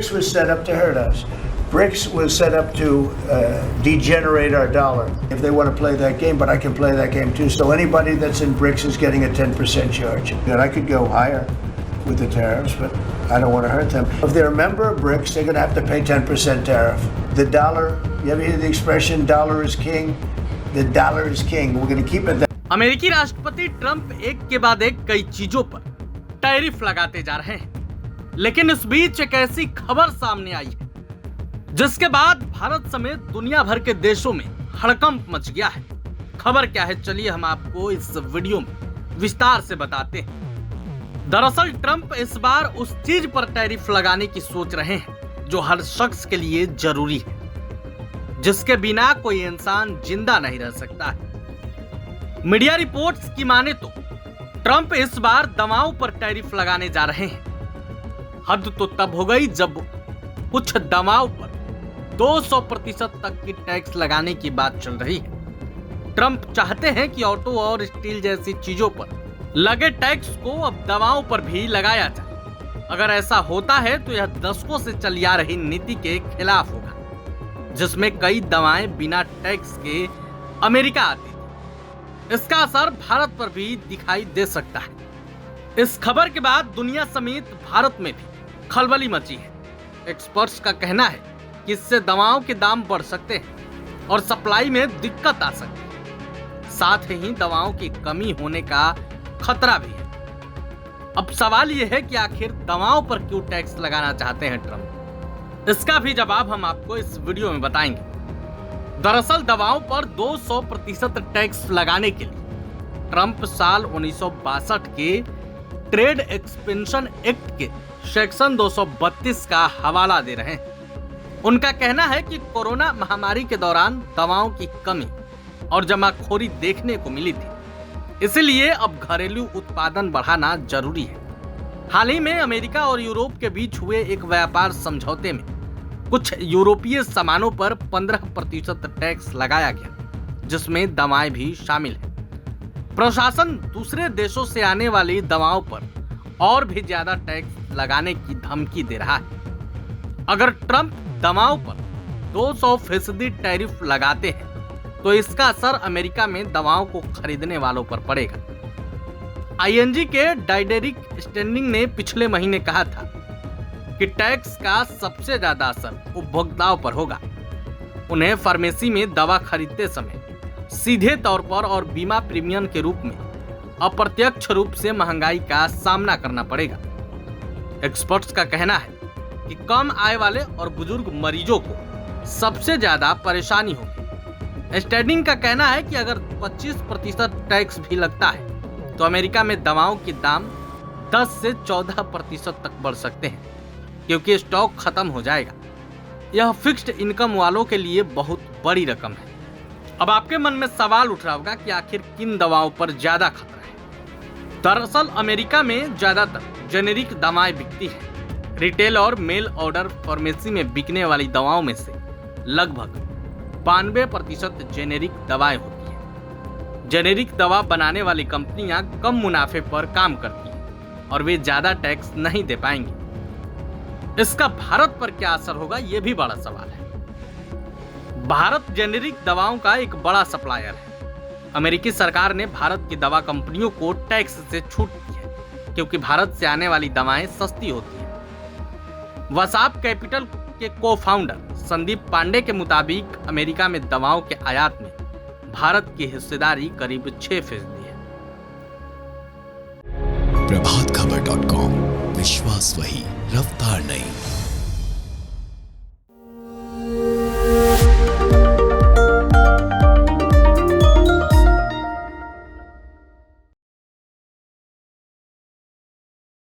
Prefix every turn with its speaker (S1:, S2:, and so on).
S1: BRICS was set up to hurt us. BRICS was set up to degenerate our dollar. If they want to play that game, but I can play that game too. So anybody that's in BRICS is getting a 10% charge. And I could go higher with the tariffs, but I don't want to hurt them. If they're a member of BRICS, they're going to have to pay 10% tariff. The dollar, you ever hear the expression, dollar is king? The dollar is king. We're going to keep it that.
S2: अमेरिकी राष्ट्रपति Trump एक के बाद एक कई चीजों पर tariff लगाते जा रहे हैं, लेकिन इस बीच एक ऐसी खबर सामने आई है जिसके बाद भारत समेत दुनिया भर के देशों में हड़कंप मच गया है। खबर क्या है, चलिए हम आपको इस वीडियो में विस्तार से बताते हैं। दरअसल ट्रंप इस बार उस चीज पर टैरिफ लगाने की सोच रहे हैं जो हर शख्स के लिए जरूरी है, जिसके बिना कोई इंसान जिंदा नहीं रह सकता है। मीडिया रिपोर्ट्स की माने तो ट्रंप इस बार दवाओं पर टैरिफ लगाने जा रहे हैं। हद तो तब हो गई जब कुछ दवाओं पर 200% तक की टैक्स लगाने की बात चल रही है। ट्रंप चाहते हैं कि ऑटो और स्टील जैसी चीजों पर लगे टैक्स को अब दवाओं पर भी लगाया जाए। अगर ऐसा होता है तो यह दशकों से चली आ रही नीति के खिलाफ होगा, जिसमें कई दवाएं बिना टैक्स के अमेरिका आती थी। इसका असर भारत पर भी दिखाई दे सकता है। इस खबर के बाद दुनिया समेत भारत में भी खलबली मची है। एक्सपर्ट्स का कहना है कि इससे दवाओं के दाम बढ़ सकते हैं और सप्लाई में दिक्कत आ सकती है। साथ ही दवाओं की कमी होने का खतरा भी है। अब सवाल यह है कि आखिर दवाओं पर क्यों टैक्स लगाना चाहते हैं ट्रंप? इसका भी जवाब हम आपको इस वीडियो में बताएंगे। दरअसल दवाओं पर 200% टैक्स लगाने के लिए ट्रंप साल 1962 के ट्रेड एक्सपेंशन एक्ट के सेक्शन 232 का हवाला दे रहे हैं। उनका कहना है कि कोरोना महामारी के दौरान दवाओं की कमी और जमाखोरी देखने को मिली थी, इसलिए अब घरेलू उत्पादन बढ़ाना जरूरी है। हाल ही में अमेरिका और यूरोप के बीच हुए एक व्यापार समझौते में कुछ यूरोपीय सामानों पर 15% टैक्स लगाया गया, जिसमें दवाएं भी शामिल हैं। प्रशासन दूसरे देशों से आने वाली दवाओं पर और भी ज्यादा टैक्स लगाने की धमकी दे रहा है। अगर ट्रंप दवाओं पर 200% टैरिफ लगाते हैं तो इसका असर अमेरिका में दवाओं को खरीदने वालों पर पड़ेगा। आईएनजी के डाइडेरिक स्टैंडिंग ने पिछले महीने कहा था कि टैक्स का सबसे ज्यादा असर उपभोक्ताओं पर होगा। उन्हें फार्मेसी में दवा खरीदते समय सीधे तौर पर और बीमा प्रीमियम के रूप में अप्रत्यक्ष रूप से महंगाई का सामना करना पड़ेगा। एक्सपर्ट्स का कहना है कि कम आय वाले और बुजुर्ग मरीजों को सबसे ज्यादा परेशानी होगी। स्टैंडिंग का कहना है कि अगर 25% टैक्स भी लगता है तो अमेरिका में दवाओं के दाम 10 से 14% तक बढ़ सकते हैं, क्योंकि स्टॉक खत्म हो जाएगा। यह फिक्स्ड इनकम वालों के लिए बहुत बड़ी रकम है। अब आपके मन में सवाल उठ रहा होगा कि आखिर किन दवाओं पर ज्यादा खतरा है। दरअसल अमेरिका में ज्यादातर जेनेरिक दवाएं बिकती हैं। रिटेल और मेल ऑर्डर फार्मेसी में बिकने वाली दवाओं में से लगभग 92% जेनेरिक दवाएं होती हैं। जेनेरिक दवा बनाने वाली कंपनियां कम मुनाफे पर काम करती हैं और वे ज्यादा टैक्स नहीं दे पाएंगी। इसका भारत पर क्या असर होगा, यह भी बड़ा सवाल है। भारत जेनेरिक दवाओं का एक बड़ा सप्लायर है। अमेरिकी सरकार ने भारत की दवा कंपनियों को टैक्स से छूट दी है, क्योंकि भारत से आने वाली दवाएं सस्ती होती हैं। वसाप कैपिटल के को-फाउंडर संदीप पांडे के मुताबिक अमेरिका में दवाओं के आयात में भारत की हिस्सेदारी करीब 6% है।
S3: प्रभातखबर.com, विश्वास वही, रफ्तार नहीं।